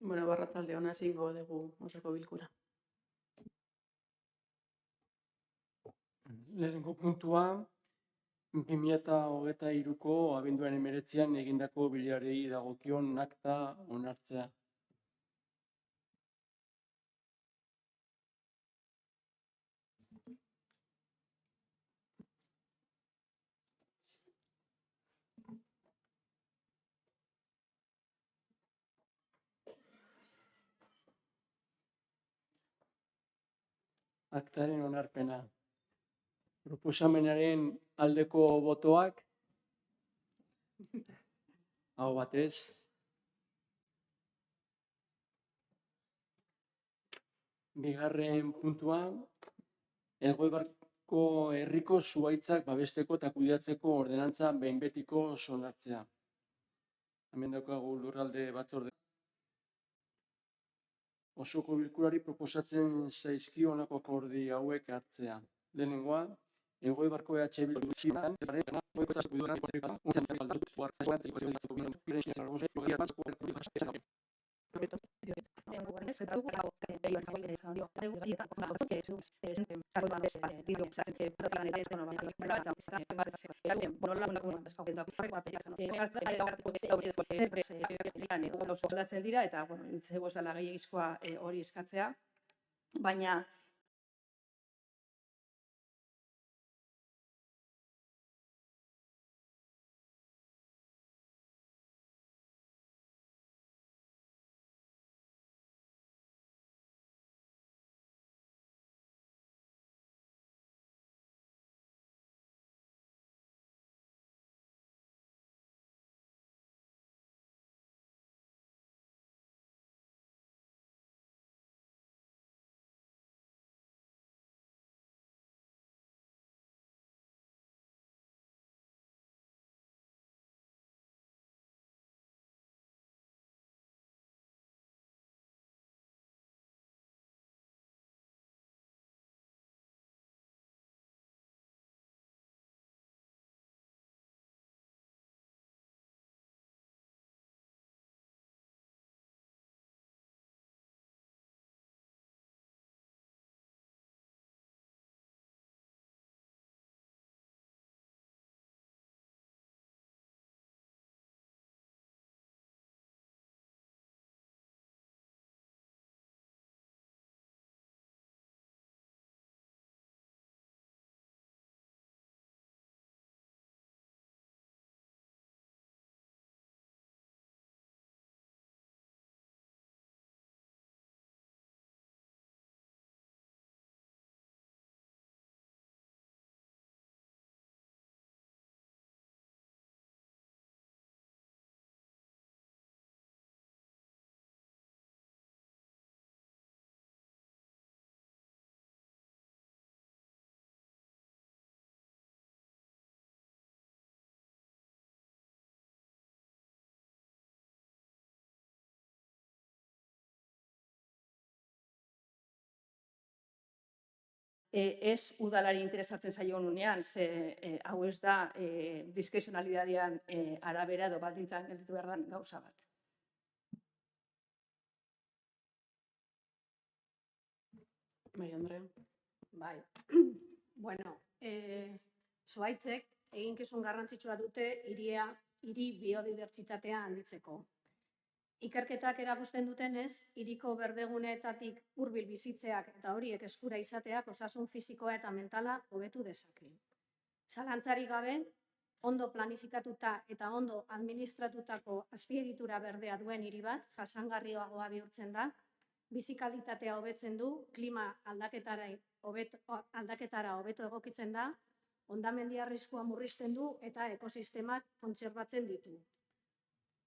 Bueno, arratsalde on hasiko dugu osoko bilkura. Lehenengo puntua, 2023ko abenduaren 19an egindako bilerari dagokion akta onartzea. Aktaren onarpena. Proposamenaren aldeko botoak, aho batez. Bigarren puntua, Elgoibarko herriko zuhaitzak babesteko eta kudeatzeko ordenantza behin betiko onartzea. Hemen daukagu lurralde batzorde. Osoko bilkurari proposatzen zaizkio honako akordio hauek hartzea. Lehenengoa, Elgoibarko EH Soldatzen dira eta izango zela gehiegizkoa hori eskatzea, baina ez udalari interesatzen zaion unean, hau ez da diskrezionalidadean arabera edo baldintzan gelditu behar den gauza bat. Bai, Andrea. Bai, bueno, zuhaitzek eginkizun garrantzitsua dute hiri biodibertsitatea handitzeko. Ikerketak erakusten dutenez, hiriko berdeguneetatik hurbil bizitzeak eta horiek eskura izateak osasun fisikoa eta mentala hobetu dezake. Zalantzarik gabe, ondo planifikatuta eta ondo administratutako azpiegitura berdea duen hiri bat jasangarriagoa bihurtzen da, bizi kalitatea hobetzen du, klima aldaketara hobeto egokitzen da, hondamendi arriskua murrizten du eta ekosistemak kontserbatzen ditu.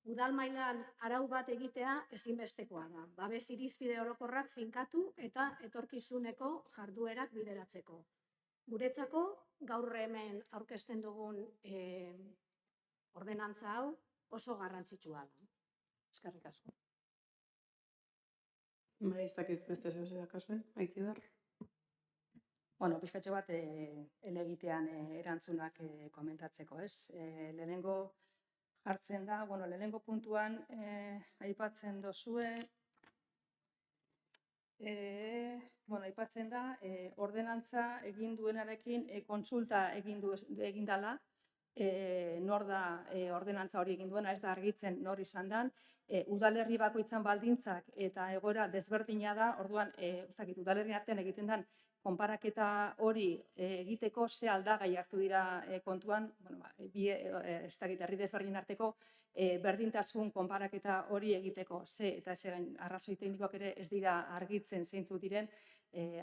Udal mailan arau bat egitea ezinbestekoa da, babes irizpide orokorrak finkatu eta etorkizuneko jarduerak bideratzeko. Guretzako, gaur hemen aurkezten dugun ordenantza hau oso garrantzitsua da. Eskerrik asko. Bai, ez dakit beste zeu akasuen, Aitziber. Bueno, pixkatxo bat elegitean erantzunak komentatzeko, ez? Lehenengo jartzen da, lehenengo puntuan aipatzen dozue Aipatzen da, ordenantza egin duenarekin kontsulta egin dela, nor da ordenantza hori egin duena, ez da argitzen nor izan den, udalerri bakoitzan baldintzak eta egoera desberdina da, orduan, udalerri artean egiten den konparaketa hori egiteko ze aldagai hartu dira kontuan, herri desberdin arteko berdintasun konparaketa hori egiteko eta arrazoi teknikoak ere ez dira argitzen zeintzuk diren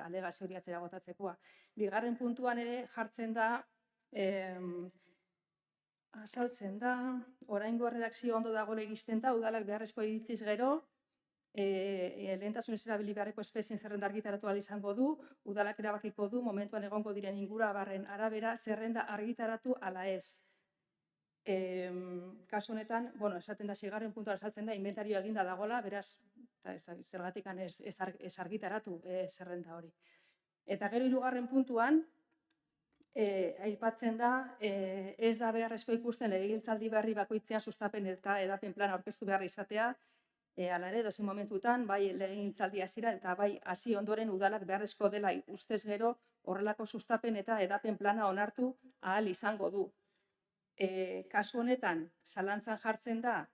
alegazio hori atzera botatzekoa. Bigarren puntuan ere jartzen da, azaltzen da, oraingo erredakzio ondo dagoela iristen da, udalak beharrezko iritziz gero, lehentasunez erabili beharreko espezien zerrenda argitaratu ahal izango du, udalak erabakiko du, momentuan egongo diren ingurabarren arabera, zerrenda argitaratu ala ez. Kasu honetan, esaten da, seigarren puntuan azaltzen da, inventario eginda dagoela, beraz, zergatik ez argitaratu zerrenda hori. Eta gero hirugarren puntuan, aipatzen da, ez da beharrezko ikusten legegintzaldi berri bakoitzean sustapen eta edapen plana aurkeztu behar izatea, hala ere, edozein momentutan, bai legegintzaldi hasieran eta bai hasi ondoren udalak beharrezko dela ustez gero horrelako sustapen eta edapen plana onartu ahal izango du. Kasu honetan, zalantzan jartzen da,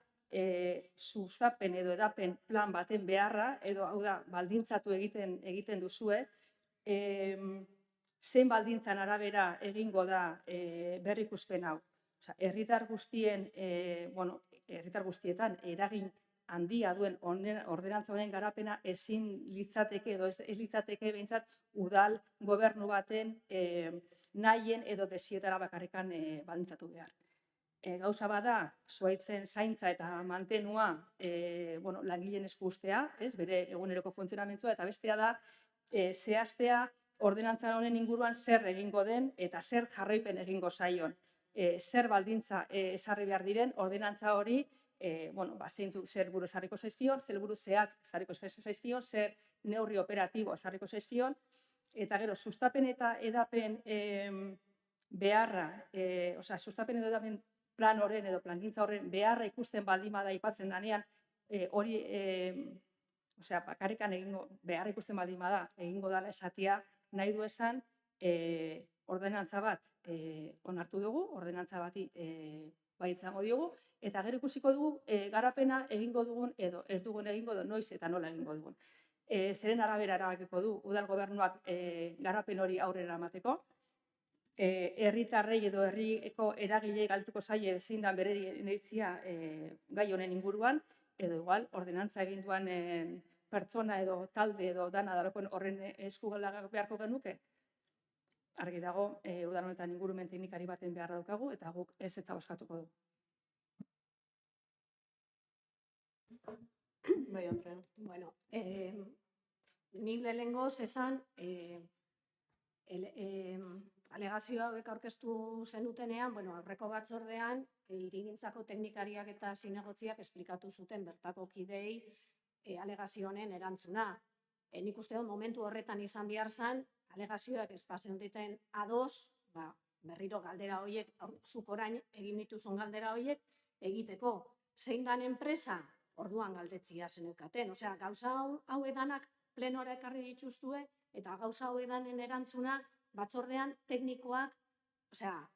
sustapen edo edapen plan baten beharra, edo hau da, baldintzatu egiten duzue, zein baldintzan arabera egingo da berrikuspen hau. Herritar guztietan eragin handia duen ordenantza honen garapena ezin litzateke edo ez litzateke behintzat udal gobernu baten nahien edo desietara bakarrikan baldintzatu behar. Gauza bada, zuhaitzen zaintza eta mantenua langileen esku uztea, bere eguneroko funtzionamentua, eta bestea da, zehaztea ordenantza honen inguruan zer egingo den eta zer jarraipen egingo zaion. Zer baldintza esarri behar diren, ordenantza hori, zer buru esarriko zaizkion, zer buru zehatz esarriko zaizkion, zer neurri operatibo esarriko zaizkion, eta gero, sustapen eta edapen beharra, sustapen edo edapen plan horren edo plangintza horren beharra ikusten baldin bada aipatzen danean, hori, bakarrikan beharra ikusten baldin bada egingo dela esatia, nahi du esan, ordenantza bat onartu dugu, ordenantza bati bai izango diogu, eta gero ikusiko dugu garapena egingo dugun edo ez dugun egingo du noiz eta nola egingo dugun. Zeren arabera erabakiko du udal gobernuak garapen hori aurrera emateko, herritarrei edo herriko eragilei galtuko zaie zein dan bere iritzia gai honen inguruan, edo igual ordenantza egin duan pertsona edo talde edo dana darokon horren esku beharko genuke. Argi dago, udal honetan ingurumen teknikari baten beharra daukagu, eta guk ez eta bozkatuko dugu. Bai, Andrea. Bueno, nik lehenengoz esan, alegazio hauek aurkeztu zenutenean, aurreko batzordean, hirigintzako teknikariak eta zinegotziak esplikatu zuten bertako kidei alegazio honen erantzuna. Nik uste dut momentu horretan izan behar zen, alegazioak ez bazenuten ados, berriro galdera horiek, zuk orain egin dituzun galdera horiek, egiteko zein dan enpresa, orduan galdetzia zeneukaten. Gauza hau edanak plenora ekarri dituztue, eta gauza hau edanen erantzuna batzordean teknikoak,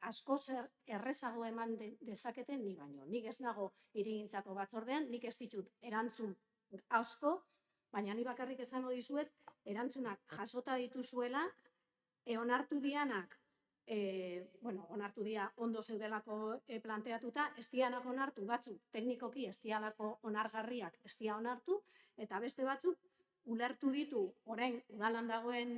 asko zer errezago eman dezaketen ni baino. Nik ez nago hirigintzako batzordean, nik ez ditut erantzun asko, baina ni bakarrik esango dizuet, erantzunak jasota dituzuela, onartu dianak, onartu dia ondo zeudelako planteatuta, ez dianak onartu batzuk teknikoki ez dialako onargarriak ez dia onartu, eta beste batzuk ulertu ditu orain udalan dagoen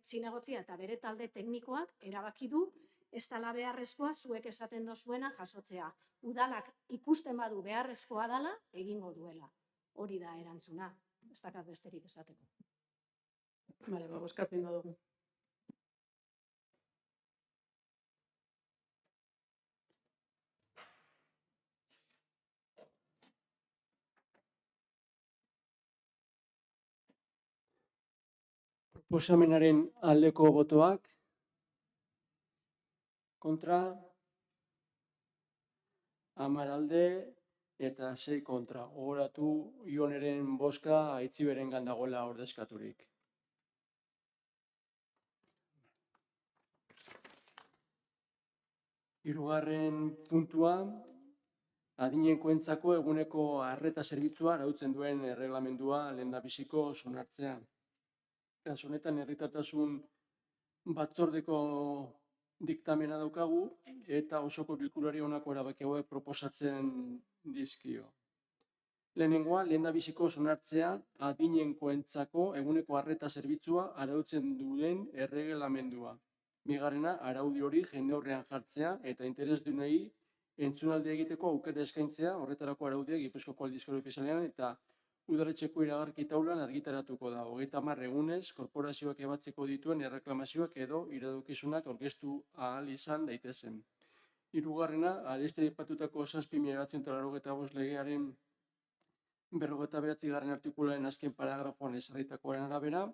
zinegotzia eta bere talde teknikoak erabaki du ez dela beharrezkoa zuek esaten dozuena jasotzea. Udalak ikusten badu beharrezkoa dela egingo duela. Hori da erantzuna, ez dakat besterik esateko. Bale, bozkatu ingo dugu. Proposamenaren aldeko botoak, kontra, 10 alde, eta 6 kontra. Gogoratu Ioneren bozka Aitziberengan dagoela ordezkaturik. Hirugarren puntua, adinekoentzako eguneko arreta zerbitzua arautzen duen erreglamendua lehendabiziko onartzea. Kasu honetan herritartasun batzordeko diktamena daukagu eta osoko bilkurari honako erabaki hauek proposatzen dizkio. Lehenengoa, lehendabiziko onartzea adinekoentzako eguneko arreta zerbitzua arautzen duen erregelamendua. Bigarrena, araudi hori jende aurrean jartzea eta interesdunei entzunaldi egiteko aukera eskaintzea, horretarako araudia Gipuzkoako aldizkari ofizialean eta udaletxeko iragarki taulan argitaratuko da. 30 egunez, korporazioak ebatzeko dituen erreklamazioak edo iradokizunak aurkeztu ahal izan daitezen. Hirugarrena, arestian aipatutako 7.985 legearen 59. artikularen azken paragrafoan ezarritakoaren arabera,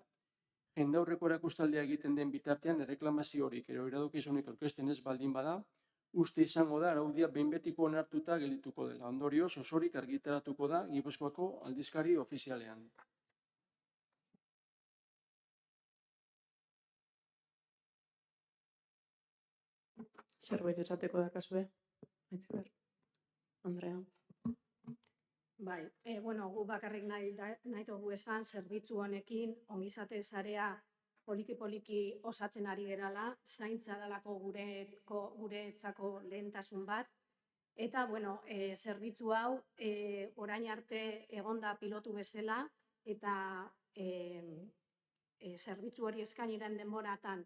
jendaurreko erakustaldia egiten den bitartean erreklamazio horik edo iradokizunik aurkezten ez baldin bada, uste izango da araudia behin betiko onartuta geldituko dela. Ondorioz, osorik argitaratuko da Gipuzkoako aldizkari ofizialean. Zerbait esateko dakazue? Aitziber. Andrea. Bai, gu bakarrik nahi dugu esan, zerbitzu honekin ongizate sarea poliki-poliki osatzen ari gerala, zaintza dalako guretzako lehentasun bat, eta, zerbitzu hau orain arte egonda pilotu bezala, eta zerbitzu hori eskaini den denboratan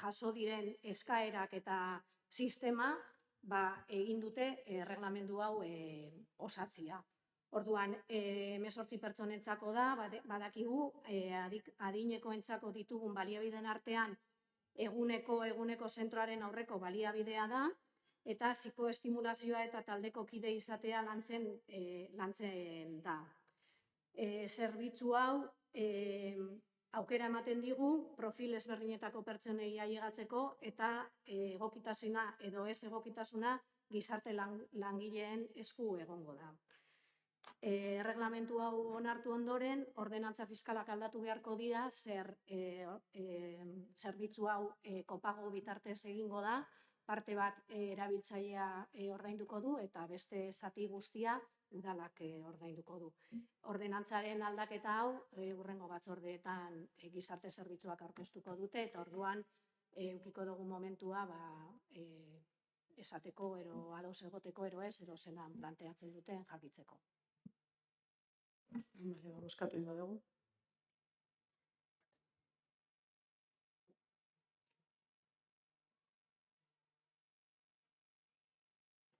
jaso diren eskaerak eta sistema, egin dute erreglamendu hau osatzia. Orduan, 18 pertsonentzako da, badakigu, adinekoentzako ditugun baliabideen artean eguneko zentroaren aurreko baliabidea da, eta psikoestimulazioa eta taldeko kide izatea lantzen da. Zerbitzu hau aukera ematen digu profil ezberdinetako pertsonei ailegatzeko eta egokitasuna edo ez egokitasuna gizarte langileen esku egongo da. Erreglamentu hau onartu ondoren, ordenantza fiskalak aldatu beharko dira, zerbitzu hau kopago bitartez egingo da, parte bat erabiltzailea ordainduko du eta beste zati guztia udalak ordainduko du. Ordenantzaren aldaketa hau hurrengo batzordeetan gizarte zerbitzuak aurkeztuko dute eta orduan edukiko dugu momentua esateko ero ados egoteko ero ez, ero zelan planteatzen duten jakitzeko. Bozkatu ingo dugu.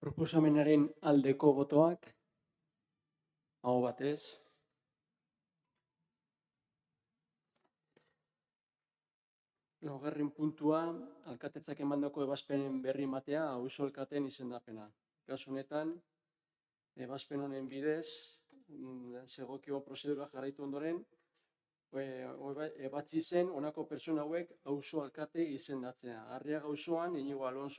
Proposamenaren aldeko botoak, aho batez. Laugarren puntua, alkatetzak emandako ebazpenen berri ematea auzo alkateen izendapena. Kasu honetan, ebazpen honen bidez, zegokio prozedura jarraitu ondoren, ebatzi zen honako pertsona hauek auzo alkate izendatzea. Arriaga auzoan Iñigo Alonso